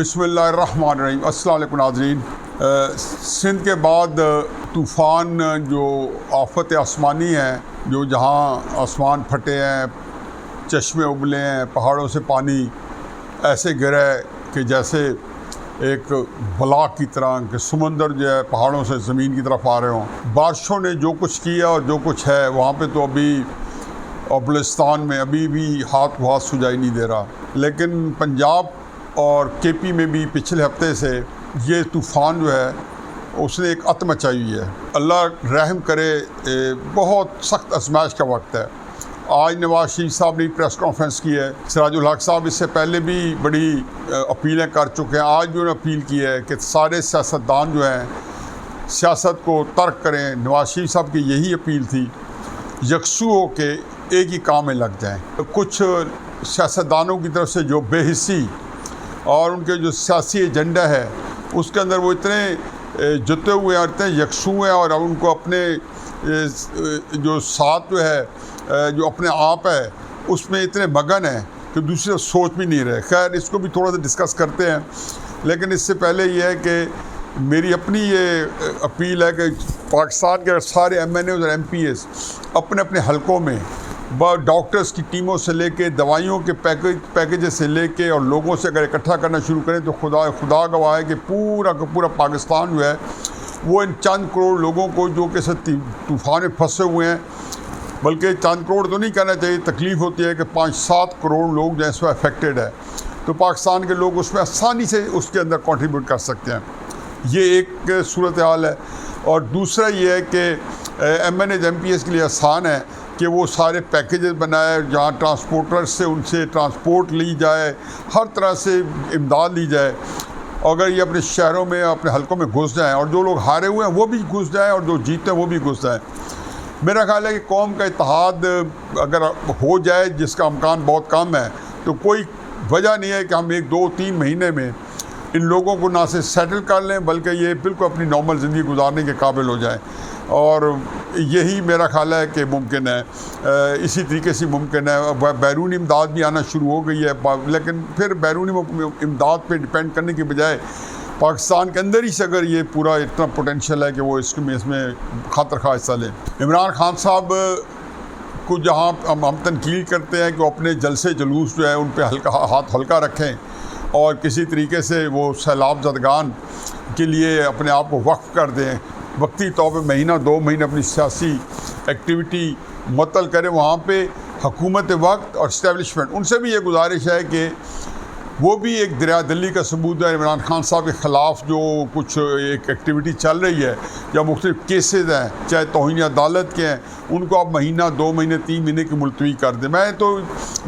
बिस्मिल्लाहिर्रहमानिर्रहीम। अस्सलाम वालेकुम नाज़रीन। सिंध के बाद तूफ़ान जो आफ़त आसमानी है, जो जहाँ आसमान फटे हैं, चश्मे उबले हैं, पहाड़ों से पानी ऐसे गिरा है कि जैसे एक ब्लॉक की तरह कि समंदर जो है पहाड़ों से ज़मीन की तरफ आ रहे हों। बारिशों ने जो कुछ किया और जो कुछ है वहाँ पे तो अभी बलूचिस्तान में अभी भी हाथ को हाथ सुझाई नहीं दे रहा। लेकिन पंजाब और केपी में भी पिछले हफ्ते से ये तूफ़ान जो है उसने एक अत मचाई हुई है। अल्लाह रहम करे, बहुत सख्त आजमाइश का वक्त है। आज नवाज शरीफ साहब ने प्रेस कॉन्फ्रेंस की है। सिराजुल हक साहब इससे पहले भी बड़ी अपीलें कर चुके हैं। आज भी उन्होंने अपील की है कि सारे सियासतदान जो हैं सियासत को तर्क करें। नवाज शरीफ साहब की यही अपील थी, यकसू हो के एक ही काम में लग जाएं। कुछ सियासतदानों की तरफ से जो बेहिस्सी और उनके जो सियासी एजेंडा है उसके अंदर वो इतने जुते हुए हैं और इतने यकसू हैं और उनको अपने जो साथ जो है जो अपने आप है उसमें इतने मगन हैं कि दूसरे सोच भी नहीं रहे। खैर, इसको भी थोड़ा सा डिस्कस करते हैं, लेकिन इससे पहले ये है कि मेरी अपनी ये अपील है कि पाकिस्तान के सारे MNAs और MPs अपने अपने हलकों में डॉक्टर्स की टीमों से लेके दवाइयों के पैकेजेस से लेके और लोगों से अगर इकट्ठा करना शुरू करें तो खुदा गवाह है कि पूरा का पूरा पाकिस्तान जो है वो इन चंद करोड़ लोगों को जो कि तूफ़ान में फंसे हुए हैं, बल्कि चंद करोड़ तो नहीं कहना चाहिए, तकलीफ़ होती है कि 5-7 करोड़ लोग जो है इसमें अफेक्टेड है, तो पाकिस्तान के लोग उसमें आसानी से उसके अंदर कंट्रीब्यूट कर सकते हैं। ये एक सूरत हाल है। और दूसरा ये है कि MNAs MPs के लिए आसान है कि वो सारे पैकेजेस बनाए जहाँ ट्रांसपोर्टर्स से उनसे ट्रांसपोर्ट ली जाए, हर तरह से इमदाद ली जाए। अगर ये अपने शहरों में अपने हलकों में घुस जाएं और जो लोग हारे हुए हैं वो भी घुस जाएं और जो जीते हैं वो भी घुस जाएं। मेरा ख्याल है कि कौम का इत्तेहाद अगर हो जाए, जिसका इम्कान बहुत कम है, तो कोई वजह नहीं है कि हम 1-2-3 महीने में इन लोगों को ना से सेटल कर लें, बल्कि ये बिल्कुल अपनी नॉर्मल ज़िंदगी गुजारने के काबिल हो जाएं। और यही मेरा ख्याल है कि मुमकिन है। इसी तरीके से मुमकिन है। बैरूनी इमदाद भी आना शुरू हो गई है, लेकिन फिर बैरूनी इमदाद पे डिपेंड करने के बजाय पाकिस्तान के अंदर ही से अगर ये पूरा इतना पोटेंशियल है कि वो इसमें खातर खा हिस्सा लें। इमरान खान साहब को जहाँ हम तनकीद करते हैं कि वो अपने जलसे जुलूस जो है उन पर हाथ हल्का रखें और किसी तरीके से वो सैलाब ज़दगान के लिए अपने आप को वक्फ कर दें, वक्ती तौर पर 1-2 महीने अपनी सियासी एक्टिविटी मुअत्तल करें, वहाँ पे हुकूमत वक्त और इस्टेब्लिशमेंट उनसे भी ये गुजारिश है कि वो भी एक दरियादिली का सबूत है। इमरान खान साहब के ख़िलाफ़ जो कुछ एक एक्टिविटी चल रही है या मुख्तलिफ केसेस हैं, चाहे तौहीन अदालत के हैं, उनको आप 1-2 महीने 3 महीने की मुलतवी कर दें। मैं तो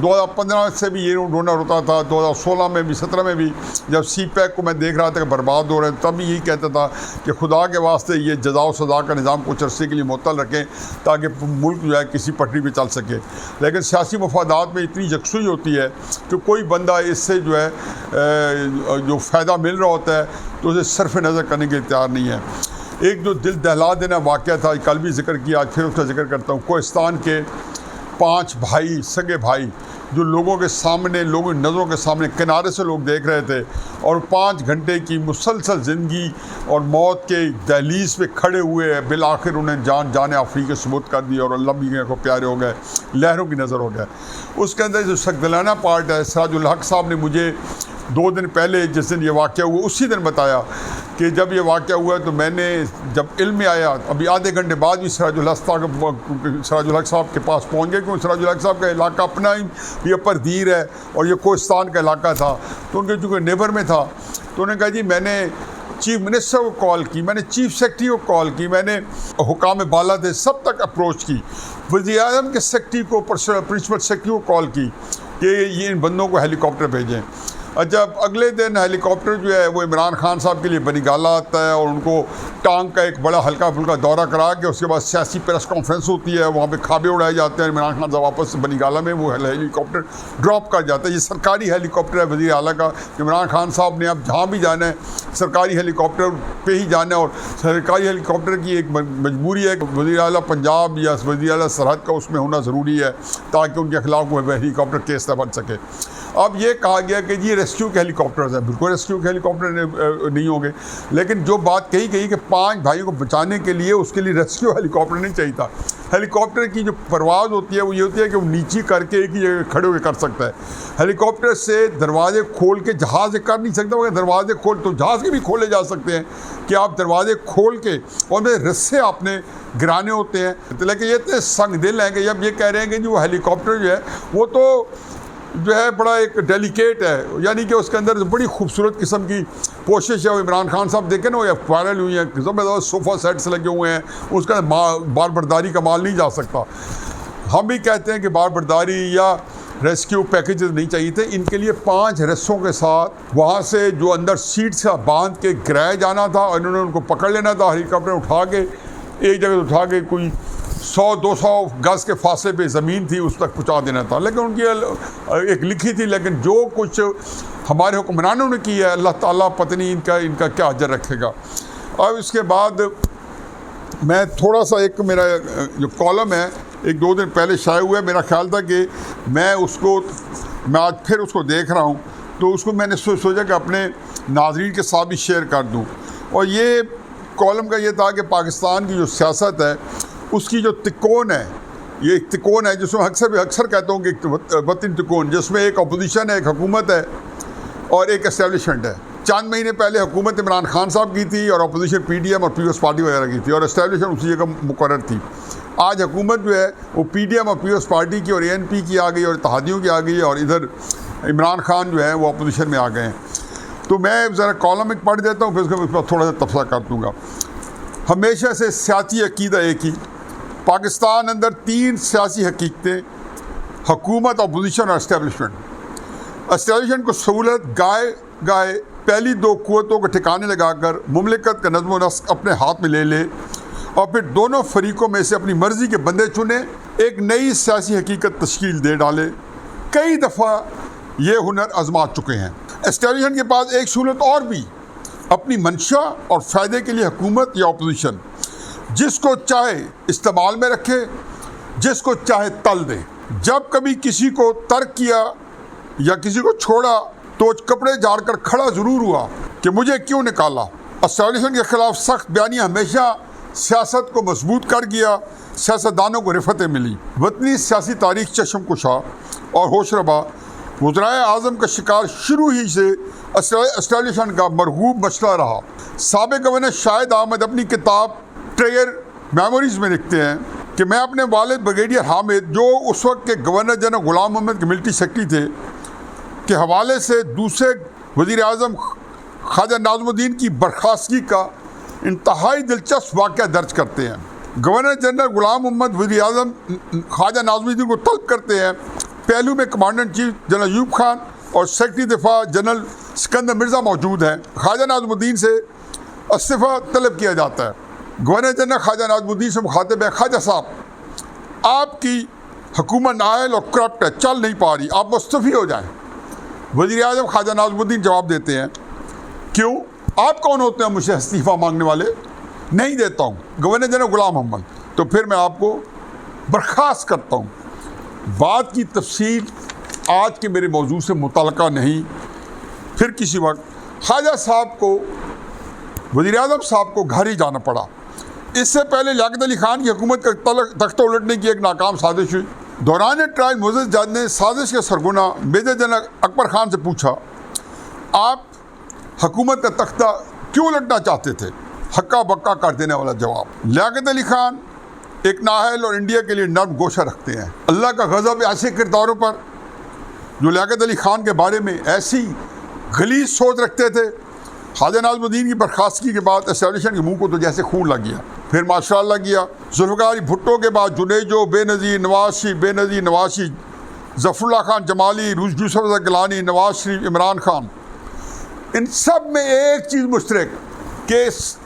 2015 से भी ये रोना रोता था, 2016 में भी 17 में भी जब CPAC को मैं देख रहा था कि बर्बाद हो रहे हैं, तब भी यही कहता था कि खुदा के वास्ते ये जज़ा व सज़ा का निज़ाम कुछ अरसे के लिए मुअत्तल रखें ताकि मुल्क जो है किसी पटरी पर चल सके। लेकिन सियासी मफादात में इतनी यकसुई होती है कि कोई बंदा इससे जो है जो फ़ायदा मिल रहा होता है तो उसे सरफ नज़र करने के लिए तैयार नहीं है। एक जो दिल दहला देना वाक़या था, कल भी जिक्र किया, आज फिर उसका जिक्र करता हूँ। कोहिस्तान के 5 भाई, सगे भाई, जो लोगों के सामने, लोगों की नज़रों के सामने किनारे से लोग देख रहे थे और 5 घंटे की मुसलसल ज़िंदगी और मौत के दहलीज पे खड़े हुए, बिल आखिर उन्हें जान आफरी के सबूत कर दी और अल्लाह भी को प्यारे हो गए, लहरों की नज़र हो गए। उसके अंदर जो सख्तदिलाना पार्ट है, सिराजुल हक साहब ने मुझे 2 दिन पहले जिस दिन ये वाक़या हुआ उसी दिन बताया कि जब ये वाक़या हुआ तो मैंने जब इल्म में आया, अभी आधे घंटे बाद भी सिराजुल हक साहब के पास पहुँच गए, क्योंकि सिराजुल हक साहब का इलाका अपना ही ये परदीर है और ये कोहिस्तान का इलाका था, तो उनके चूँकि नेबर में था, तो उन्होंने कहा जी मैंने चीफ मिनिस्टर को कॉल की, मैंने चीफ सेक्रेटरी को कॉल की, मैंने हुकाम बाला थे सब तक अप्रोच की, वज़ीर-ए-आज़म के सेक्रेटरी को, प्रिंसिपल सेक्रेटरी को कॉल की कि ये इन बंदों को हेलीकॉप्टर भेजें। जब अगले दिन हेलीकॉप्टर जो है वो इमरान खान साहब के लिए बनीगाला आता है और उनको टांग का एक बड़ा हल्का फुल्का दौरा करा के उसके बाद सियासी प्रेस कॉन्फ्रेंस होती है, वहाँ पे खाबे उड़ाए जाते हैं। इमरान खान साहब वापस बनीगाला में वो हेलीकॉप्टर ड्रॉप कर जाता है। ये सरकारी हेलीकॉप्टर है वज़ीर आला का। इमरान खान साहब ने अब जहाँ भी जाना है सरकारी हेलीकॉप्टर पे ही जाना है और सरकारी हेलीकॉप्टर की एक मजबूरी है कि वज़ीर आला पंजाब या वज़ीर आला सरहद का उसमें होना ज़रूरी है ताकि उनके खिलाफ वो हेलीकॉप्टर केस न बन सके। अब ये कहा गया कि जी रेस्क्यू के हेलीकॉप्टर्स हैं, बिल्कुल रेस्क्यू के हेलीकॉप्टर नहीं होंगे। लेकिन जो बात कही गई कि 5 भाइयों को बचाने के लिए उसके लिए रेस्क्यू हेलीकॉप्टर नहीं चाहिए था। हेलीकॉप्टर की जो परवाज़ होती है वो ये होती है कि वो नीचे करके एक ही जगह खड़े होकर कर सकता है। हेलीकॉप्टर से दरवाजे खोल के जहाज़ कर नहीं सकता, मगर दरवाजे खोल तो जहाज़ के भी खोले जा सकते हैं कि आप दरवाजे खोल के और मेरे रस्से आपने गिराने होते हैं। तो लेकिन ये तो संग दिल है कि जब ये कह रहे हैं कि जो हेलीकॉप्टर जो है वो तो जो है बड़ा एक डेलिकेट है, यानी कि उसके अंदर बड़ी खूबसूरत किस्म की कोशिश है। इमरान खान साहब देखें ना, वो वायरल हुई हैं, ज़बरदस्त सोफ़ा सेट्स लगे हुए हैं, उसका बार बर्दारी का माल नहीं जा सकता। हम भी कहते हैं कि बार बर्दारी या रेस्क्यू पैकेजेस नहीं चाहिए थे। इनके लिए 5 रस्सों के साथ वहाँ से जो अंदर सीट से बांध के गिराया जाना था और इन्होंने उनको पकड़ लेना था, हेलीकॉप्टर उठा के एक जगह उठा के कोई 100-200 गज़ के फासले पे ज़मीन थी उस तक पहुँचा देना था। लेकिन उनकी एक लिखी थी, लेकिन जो कुछ हमारे हुक्मरानों ने किया है अल्लाह ताला पता नहीं इनका क्या अजर रखेगा। अब इसके बाद मैं थोड़ा सा एक मेरा जो कॉलम है 1-2 दिन पहले शाये हुआ है, मेरा ख्याल था कि मैं आज फिर उसको देख रहा हूँ, तो उसको मैंने सोचा कि अपने नाज़रीन के साथ भी शेयर कर दूँ। और ये कॉलम का ये था कि पाकिस्तान की जो सियासत है उसकी जो तिकोन है, ये एक तिकोन है जिसमें अक्सर कहता हूँ कि वतन तिकोन, जिसमें एक अपोजिशन है, एक हुकूमत है और एक एस्टेब्लिशमेंट है। चंद महीने पहले हुकूमत इमरान खान साहब की थी और अपोजिशन PDM और पीपल्स पार्टी वगैरह की थी और एस्टेब्लिशमेंट उसी जगह मुकर्रर थी। आज हुकूमत जो है वो PDM और पीपल्स पार्टी की और ANP की आ गई और इत्तेहादियों की आ गई और इधर इमरान खान जो है वो अपोजिशन में आ गए हैं। तो मैं ज़रा कॉलम एक पढ़ देता हूँ, फिर उसके बाद थोड़ा सा तबसरा कर दूँगा। हमेशा से सियासी अकीदा एक ही, पाकिस्तान अंदर 3 सियासी हकीकतें, हुकूमत, अपोजिशन और एस्टेब्लिशमेंट को सहूलत गाए पहली 2 क़ुव्वतों को ठिकाने लगाकर मुमलिकत का नज़्म व नस्क अपने हाथ में ले और फिर दोनों फरीकों में से अपनी मर्ज़ी के बंदे चुने, एक नई सियासी हकीकत तश्कील दे डाले। कई दफ़ा ये हुनर आजमा चुके हैं। एस्टेब्लिशमेंट के पास एक सहूलत और भी, अपनी मंशा और फ़ायदे के लिए हुकूमत या अपोजिशन जिसको चाहे इस्तेमाल में रखे, जिसको चाहे तल दे। जब कभी किसी को तर्क किया या किसी को छोड़ा तो कपड़े झाड़ कर खड़ा ज़रूर हुआ कि मुझे क्यों निकाला। एस्टेब्लिशमेंट के ख़िलाफ़ सख्त बयानियाँ हमेशा सियासत को मजबूत कर गया, सियासतदानों को रिफतें मिली। वतनी सियासी तारीख चश्म कुशा और होशरबा वज़राए आज़म का शिकार शुरू ही से एस्टेब्लिशमेंट का मरगूब मसला रहा। साबिक़ गवर्नर शाहिद अहमद अपनी किताब ट्रेयर मेमोरीज़ में लिखते हैं कि मैं अपने वालिद ब्रिगेडियर हामिद, जो उस वक्त के गवर्नर जनरल ग़ुलाम मोहम्मद के मिलिट्री सेक्रेटरी थे, के हवाले से दूसरे वज़ीर आज़म ख्वाजा नाज़मुद्दीन की बर्खास्तगी का इंतहाई दिलचस्प वाक़या दर्ज करते हैं। गवर्नर जनरल ग़ुलाम मोहम्मद वज़ीर आज़म ख्वाजा नाज़मुद्दीन को तलब करते हैं। पहलू में commander in chief general Ayub Khan और सेक्रेटरी दिफा जनरल सिकंदर मिर्ज़ा मौजूद हैं। ख्वाजा नाज़मुद्दीन से इस्तीफ़ा तलब किया जाता है। गवर्नर जनरल ख्वाजा नाज़मुद्दीन से मुखातिब है, ख्वाजा साहब आपकी हुकूमत नाअहल और करप्ट है, चल नहीं पा रही, आप मुस्तफ़ी हो जाएँ। वज़ीर आज़म ख्वाजा नाज़मुद्दीन जवाब देते हैं, क्यों, आप कौन होते हैं मुझसे इस्तीफ़ा मांगने वाले? नहीं देता हूँ, गवर्नर जनरल ग़ुलाम मोहम्मद, तो फिर मैं आपको बर्खास्त करता हूँ। बात की तफसील आज के मेरे मौजू से मुतल्लिक़ा नहीं, फिर किसी वक्त ख्वाजा साहब को, वज़ीर आज़म साहब को घर ही जाना पड़ा। इससे पहले लियाकत अली ख़ान की हुकूमत का तख्ता उलटने की एक नाकाम साजिश हुई। दौरान ट्रायल मोअज़्ज़ज़ जज ने साजिश के सरगुना मेजर जनरल अकबर खान से पूछा, आप हुकूमत का तख्ता क्यों उलटना चाहते थे? हक्का बक्का कर देने वाला जवाब। लियाकत अली ख़ान एक नाअहल और इंडिया के लिए नर्म गोशा रखते हैं। अल्लाह का गज़ब ऐसे किरदारों पर जो लियाकत अली ख़ान के बारे में ऐसी गलीज़ सोच रखते थे। ख्वाजा नाज़मुद्दीन की बर्खास्तगी के बाद एस्टेब्लिशमेंट के मुँह को तो जैसे खून लग गया। फिर माशाअल्लाह किया, जुल्फ़िकार भुट्टो के बाद जुनेजो, बेनज़ीर, नवाज शरीफ, ज़फ़रुल्लाह खान जमाली, यूसुफ गिलानी, नवाज शरीफ, इमरान खान, इन सब में एक चीज़ मुश्तरक कि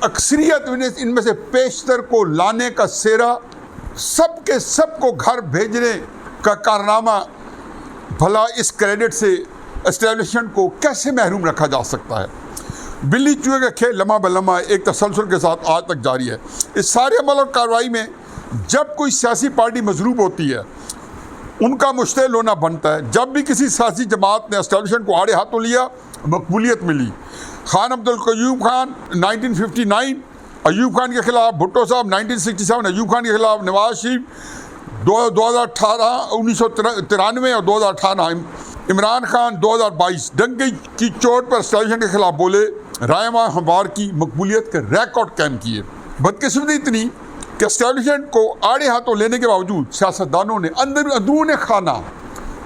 अक्सरियत इनमें से पेशतर को लाने का सेरा, सबके सबको घर भेजने का कारनामा, भला इस क्रेडिट से एस्टेब्लिशमेंट को कैसे महरूम रखा जा सकता है? बिल्ली चूहे का खेल लम्हा बलम्हा एक तसलसल के साथ आज तक जारी है। इस सारे अमल और कार्रवाई में जब कोई सियासी पार्टी मजरूब होती है उनका मुश्तैल होना बनता है। जब भी किसी सियासी जमात ने एस्टेब्लिशमेंट को आड़े हाथों लिया, मकबूलियत मिली। खान अब्दुल क़य्यूम खान 1959 अयूब खान के खिलाफ, भुट्टो साहब 1967 अयूब खान के खिलाफ, नवाज शरीफ 2018 1993 और 2018, इमरान खान 2022 डंके की चोट पर एस्टेब्लिशमेंट के खिलाफ बोले, रायमा हमवार की मकबूलियत के रिकॉर्ड कायम किए। बदकिस्मती इतनी कि एस्टेब्लिशमेंट को आड़े हाथों लेने के बावजूद सियासतदानों ने अंदरून खाना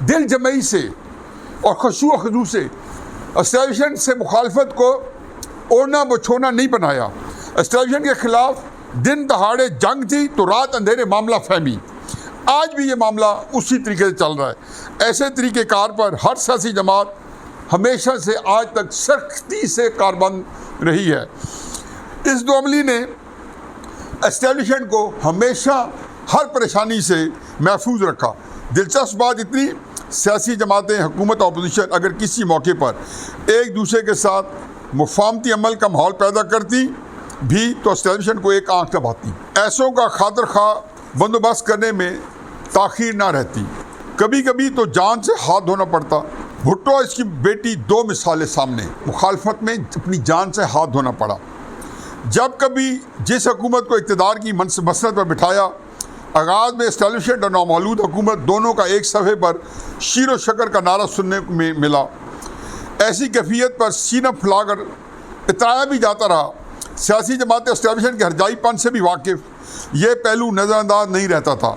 दिल जमई से और खशू खजू से एस्टेब्लिशमेंट से मुखालफत को ओढ़ना बछोना नहीं बनाया। एस्टेब्लिशमेंट के खिलाफ दिन दहाड़े जंग थी तो रात अंधेरे मामला फहमी। आज भी ये मामला उसी तरीके से चल रहा है। ऐसे तरीक़ेकार पर हर सियासी जमात हमेशा से आज तक सख्ती से कारबंद रही है। इस दोअमली ने एस्टेब्लिशमेंट को हमेशा हर परेशानी से महफूज रखा। दिलचस्प बात इतनी, सियासी जमातें, हुकूमत और अपोजिशन अगर किसी मौके पर एक दूसरे के साथ मुफाहमती अमल का माहौल पैदा करती भी तो एस्टेब्लिशमेंट को एक आंख दबाती। ऐसों का खातिर खा बंदोबस्त करने में ताख़ीर ना रहती, कभी कभी तो जान से हाथ धोना पड़ता। भुट्टो और इसकी बेटी दो मिसालें सामने, मुखालफत में अपनी जान से हाथ धोना पड़ा। जब कभी जिस हुकूमत को इक़्तिदार की मसनद पर बिठाया, आगाज़ में एस्टेब्लिशमेंट और नामौलूद हुकूमत दोनों का एक सफ़े पर शीर व शकर का नारा सुनने में मिला। ऐसी कैफियत पर सीना फुलाकर इतराया भी जाता रहा। सियासी जमातें एस्टेब्लिशमेंट के हरजाईपन से भी वाकिफ़, ये पहलू नज़रअंदाज नहीं रहता था।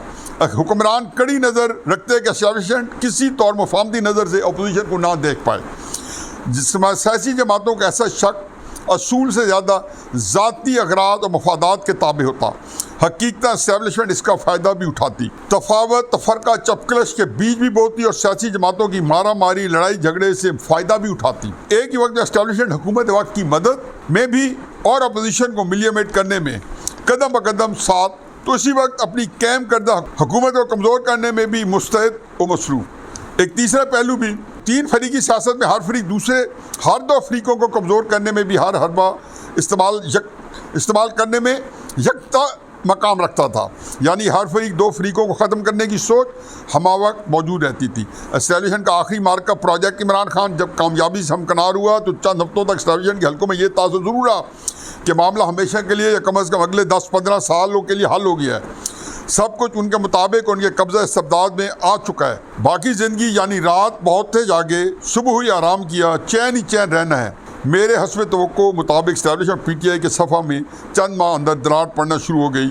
हुक्मरान कड़ी नज़र रखते कि एस्टेब्लिशमेंट किसी तौर मुफाहमती नज़र से अपोजिशन को ना देख पाए। जिसमें सियासी जमातों का ऐसा शक असूल से ज़्यादा ज़ाती अगराद और मफादात के ताबे होता। हकीकत एस्टेब्लिशमेंट इसका फ़ायदा भी उठाती, तफावत तफरका चपकलश के बीच भी बोती और सियासी जमातों की मारा मारी लड़ाई झगड़े से फ़ायदा भी उठाती। एक ही वक्त में एस्टेब्लिशमेंट हुकूमत वक्त की मदद में भी और अपोजिशन को मिलियमेट करने में कदम ब कदम साथ, तो इसी वक्त अपनी कैम करदा हुकूमत को कमज़ोर करने में भी मुस्तैद व मसरूफ़। एक तीसरा पहलू भी, तीन फरीकी सियासत में हर फरीक दूसरे हर दो फरीकों को कमज़ोर करने में भी हर हरबा इस्तेमाल करने में यकता मकाम रखता था। यानी हर फरीक दो फरीकों को ख़त्म करने की सोच हमावक्त मौजूद रहती थी। एस्टेब्लिशमेंट का आखिरी मार्का प्रोजेक्ट इमरान खान जब कामयाबी से हमकनार हुआ तो चंद हफ्तों तक एस्टेब्लिशमेंट के हल्कों में ये तासुर ज़रूर रहा कि मामला हमेशा के लिए या कम अज़ कम अगले 10-15 सालों के लिए हल हो गया है। सब कुछ उनके मुताबिक उनके कब्ज़ा इस्तबदाद में आ चुका है। बाकी ज़िंदगी यानी रात बहुत थे जागे, सुबह हुई आराम किया, चैन ही चैन रहना है। मेरे हस्ब तवक्को मुताबिक एस्टेब्लिशमेंट PTI के सफ़ा में चंद माह अंदर दरार पड़ना शुरू हो गई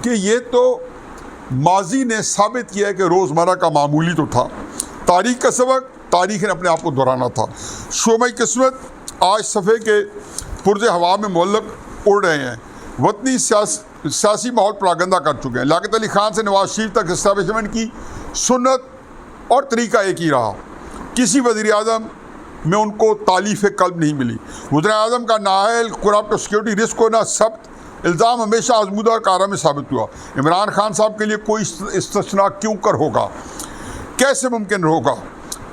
कि ये तो माजी ने साबित किया है कि रोज़मर्रा का मामूली तो था। तारीख़ का सबक तारीख़ ने अपने आप को दोहराना था। शोमई किस्मत आज सफ़े के पुरज़े हवा में मुअल्लक़ उड़ रहे हैं। वतनी सियासी माहौल परागंदा कर चुके हैं। लियाकत अली खान से नवाज शरीफ तक एस्टेब्लिशमेंट की सुन्नत और तरीका एक ही रहा। किसी वज़ीर आज़म में उनको तालीफ़ कल्ब नहीं मिली। वज़ीर आज़म का नाअहल, करप्ट और सिक्योरिटी रिस्क होना सख्त इल्ज़ाम हमेशा आज़मूदा और कारा में साबित हुआ। इमरान खान साहब के लिए कोई इस्तिस्ना क्यों कर होगा, कैसे मुमकिन होगा।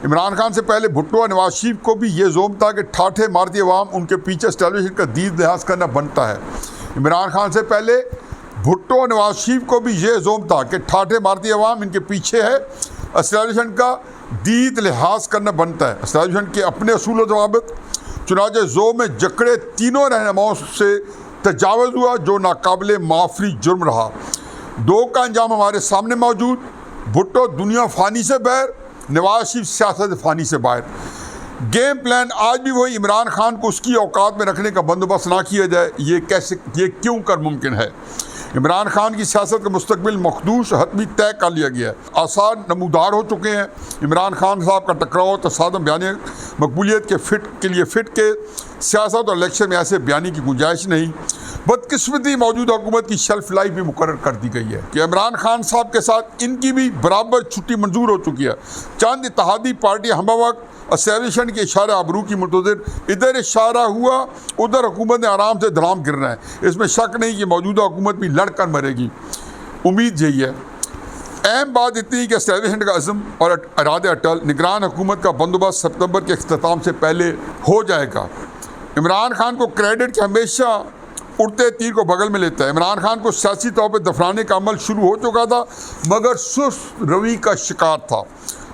इमरान खान से पहले भुट्टो और नवाज शरीफ को भी ये ज़ोम था कि ठाठे मारती अवाम उनके पीछे एस्टेब्लिशमेंट का दीद लिहाज करना बनता है। इमरान खान से पहले भुट्टो और नवाज शरीफ को भी ये ज़ोम था कि ठाठे मारती अवाम इनके पीछे है, एस्टेब्लिशमेंट का दीद लिहाज करना बनता है। एस्टेब्लिशमेंट के अपने असूल व ज़वाबित, चुनाचे ज़ोम में जकड़े तीनों रहनुमाओं से तजावुज़ हुआ जो नाकाबिले माफ़ी जुर्म रहा। दो का अंजाम हमारे सामने मौजूद। भुट्टो दुनिया फ़ानी से बाहर, नवाज शरीफ सियासत फ़ानी से बाहर। गेम प्लान आज भी वही, इमरान खान को उसकी औकात में रखने का बंदोबस्त ना किया जाए, ये क्यों कर मुमकिन है। इमरान खान की सियासत का मुस्तकबिल मखदूश हतमी तय कर लिया गया है। आसार नमूदार हो चुके हैं। इमरान खान साहब का टकराव तसादम बयानी मकबूलियत के लिए फिट के सियासत और इलेक्शन में ऐसे बयानी की गुंजाइश नहीं। बदकिस्मती मौजूदा हुकूमत की शेल्फ लाइफ भी मुकर्रर कर दी गई है कि इमरान खान साहब के साथ इनकी भी बराबर छुट्टी मंजूर हो चुकी है। चंद इत्तेहादी पार्टी हम वक्त एस्टेब्लिशमेंट के इशारा आबरू की मुंतज़िर, इधर इशारा हुआ उधर हुकूमत ने आराम से धड़ाम गिरना है। इसमें शक नहीं कि मौजूदा हुकूमत भी लड़कर मरेगी। उम्मीद यही है। अहम बात इतनी कि एस्टेब्लिशमेंट का अज़म और इरादे अटल, निगरान हुकूमत का बंदोबस्त सितंबर के इख्तिताम से पहले हो जाएगा। इमरान खान को क्रेडिट कि हमेशा उड़ते तीर को बगल में लेता है। इमरान खान को सियासी तौर पर दफनाने का अमल शुरू हो चुका था, मगर सुस्त रवि का शिकार था।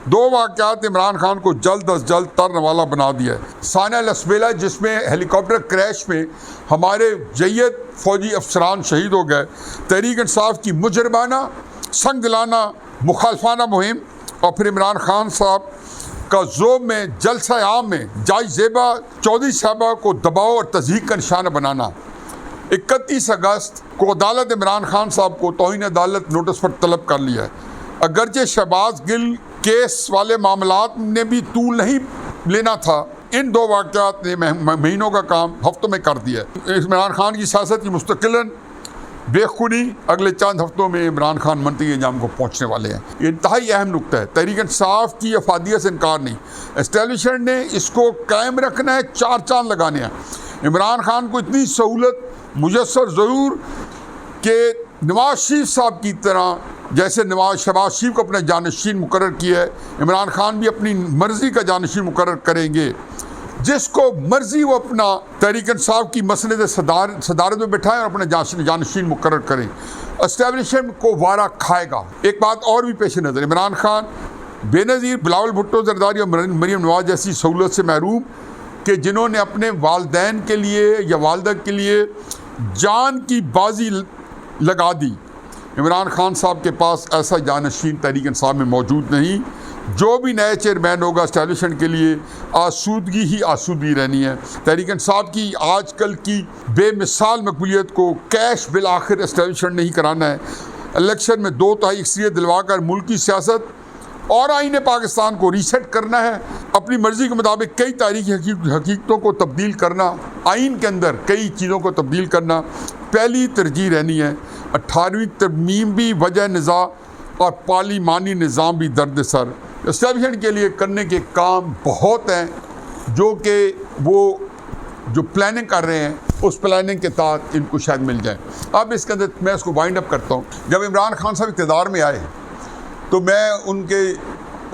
2 वाक़यात इमरान खान को जल्द अज जल्द तरन वाला बना दिया है। साना लसबेला, जिसमें हेलीकॉप्टर क्रैश में हमारे जय्यद फौजी अफसरान शहीद हो गए, तहरीक इंसाफ की मुजरमाना संग दिलाना मुखालफाना मुहिम, और फिर इमरान खान साहब का ज़ोम में जलसा आम में जाय ज़ेबा चौधरी साहबा को दबाव और तज़हीक का निशाना बनाना। 31 अगस्त को अदालत इमरान खान साहब को तौहीन अदालत नोटिस पर तलब कर लिया है। अगरचे शहबाज गिल केस वाले मामलात ने भी तूल नहीं लेना था, इन 2 वाक़यात ने महीनों का काम हफ्तों में कर दिया है। इमरान खान की सियासत की मुस्तकिलन बेखुदी अगले चंद हफ्तों में इमरान खान मंतवी अंजाम को पहुँचने वाले हैं। ये इंतहाई अहम नुकता है। तहरीक इंसाफ की अफादियत से इनकार नहीं, एस्टेब्लिशमेंट ने इसको कायम रखना है, 4 चांद लगाने हैं। इमरान खान को इतनी सहूलत मुयस्सर ज़रूर कि नवाज शरीफ साहब की तरह, जैसे शहबाज शरीफ को अपना जानशीन मुकर्रर किया है, इमरान खान भी अपनी मर्ज़ी का जानशीन मुकर्रर करेंगे। जिसको मर्ज़ी वो अपना तहरीक इंसाफ की मसले सदारत में बैठाएं और अपने जानशीन मुकर्रर करें। एस्टेब्लिशमेंट को वारा खाएगा। एक बात और भी पेश नज़र, इमरान खान बेनज़ीर बिलावल भुट्टो जरदारी और मरीम नवाज जैसी सहूलत से महरूम कि जिन्होंने अपने वालदैन के लिए या वालदा के लिए जान की बाजी लगा दी, इमरान खान साहब के पास ऐसा जानशीन तहरीक इंसाफ में मौजूद नहीं। जो भी नए चेयरमैन होगा एस्टेब्लिशमेंट के लिए आसूदगी ही आसूदगी रहनी है। तहरीक इंसाफ की आजकल की बेमिसाल मकबूलियत को कैश बिल आखिर एस्टेब्लिशमेंट नहीं कराना है। इलेक्शन में 2/3 अक्सरियत दिलवाकर मुल्क की सियासत और आईने पाकिस्तान को रीसेट करना है। अपनी मर्ज़ी के मुताबिक कई तारीखी हकीकतों को तब्दील करना, आइन के अंदर कई चीज़ों को तब्दील करना पहली तरजीह रहनी है। 18वीं तरमीम भी वजह निज़ा और पार्लिमानी निज़ाम भी दर्द सर। एस्टेब्लिशमेंट के लिए करने के काम बहुत हैं, जो कि वो जो प्लानिंग कर रहे हैं उस प्लानिंग के तहत इनको शायद मिल जाए। अब इसके अंदर मैं इसको वाइंड अप करता हूँ। जब इमरान खान साहब इक़्तिदार में आए तो मैं उनके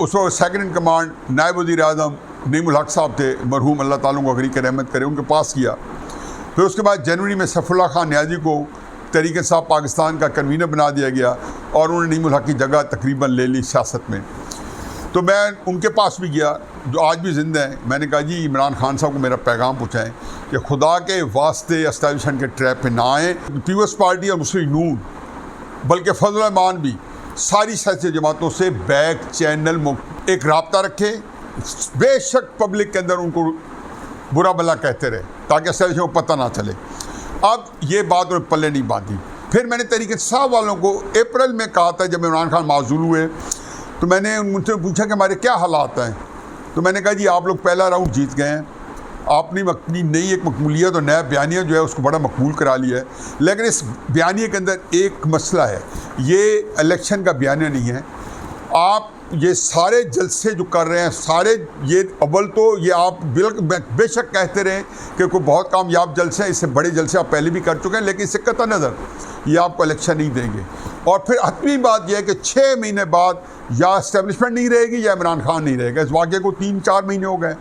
उस वक्त सेकंड इन कमांड नायब वज़ीर आज़म नईमुल हक साहब थे, मरहूम, अल्लाह ताला उनको गरीक रहमत करे, उनके पास किया। फिर उसके बाद जनवरी में सैफुल्लाह खान न्याजी को तहरीक इंसाफ पाकिस्तान का कन्वीनर बना दिया गया और उन्होंने नईमुल हक की जगह तकरीबन ले ली सियासत में। तो मैं उनके पास भी गया, जो आज भी ज़िंदा हैं। मैंने कहा जी इमरान खान साहब को मेरा पैगाम पहुँचाएँ कि खुदा के वास्ते एस्टेब्लिशमेंट के ट्रैप पे ना आएँ। पीपल्स पार्टी और मुस्लिम नून बल्कि फजल रहमान भी सारी सियासी जमातों से बैक चैनल एक रब्ता रखें, बेशक पब्लिक के अंदर उनको बुरा भला कहते रहे ताकि एस्टेब्लिशमेंट को पता ना चले। अब ये बात उन्हें पल्ले नहीं बांधी। फिर मैंने तहरीक इंसाफ वालों को अप्रैल में कहा था, जब इमरान खान माजूल हुए, तो मैंने उनसे पूछा कि हमारे क्या हालात हैं। तो मैंने कहा जी आप लोग पहला राउंड जीत गए हैं, आपने अपनी नई एक मकबूलियत और नया बयानिया जो है उसको बड़ा मकबूल करा लिया है, लेकिन इस बयानिया के अंदर एक मसला है, ये इलेक्शन का बयानिया नहीं है। आप ये सारे जलसे जो कर रहे हैं सारे, ये अव्वल तो ये आप बेशक कहते रहे कि कोई बहुत कामयाब जलसे हैं, इससे बड़े जलसे आप पहले भी कर चुके हैं, लेकिन इससे कतई नज़र ये आपको इलेक्शन नहीं देंगे। और फिर हतमी बात यह है कि 6 महीने बाद या इस्टेब्लिशमेंट नहीं रहेगी या इमरान खान नहीं रहेगा। इस वाक़े को 3-4 महीने हो गए,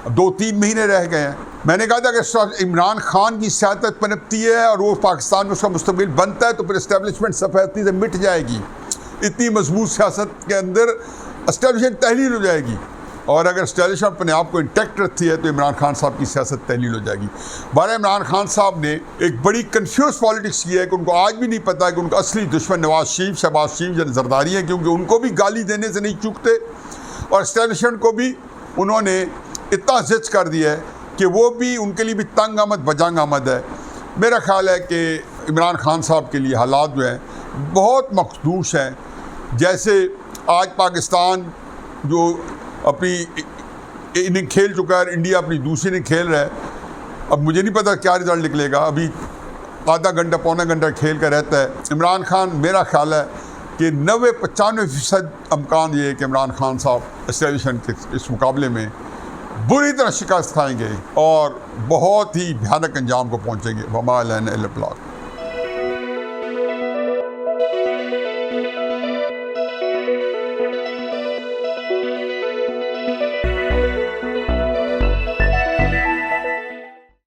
अब 2-3 महीने रह गए हैं। मैंने कहा था कि इमरान खान की सियासत पनपती है और वो पाकिस्तान में उसका मुस्तकबिल बनता है तो फिर इस्टेब्लिशमेंट सफ़ेदी से मिट जाएगी। इतनी मजबूत सियासत के अंदर एस्टेब्लिशमेंट तहलील हो जाएगी, और अगर एस्टेब्लिशमेंट अपने आप को इंटैक्ट रखती है तो इमरान खान साहब की सियासत तहलील हो जाएगी। बारह इमरान खान साहब ने एक बड़ी कन्फ्यूज पॉलिटिक्स की है कि उनको आज भी नहीं पता है कि उनका असली दुश्मन नवाज शरीफ, शहबाज शरीफ या जरदारी है, क्योंकि उनको भी गाली देने से नहीं चूकते और एस्टेब्लिशमेंट को भी उन्होंने इतना जिद कर दिया है कि वो भी उनके लिए भी तंग आमद बजंग आमद है। मेरा ख्याल है कि इमरान खान साहब के लिए हालात जो हैं बहुत मखदूश हैं। जैसे आज पाकिस्तान जो अपनी इनिंग खेल चुका है, इंडिया अपनी दूसरी इनिंग खेल रहा है। अब मुझे नहीं पता क्या रिज़ल्ट निकलेगा, अभी आधा घंटा पौना घंटा खेल कर रहता है। इमरान खान, मेरा ख्याल है कि 90-95% अमकान ये है कि इमरान खान साहब एस्टेब्लिशमेंट के इस मुकाबले में बुरी तरह शिकस्त खाएंगे और बहुत ही भयानक अंजाम को पहुँचेंगे। वमा अलैना इल्ला अल बलाग।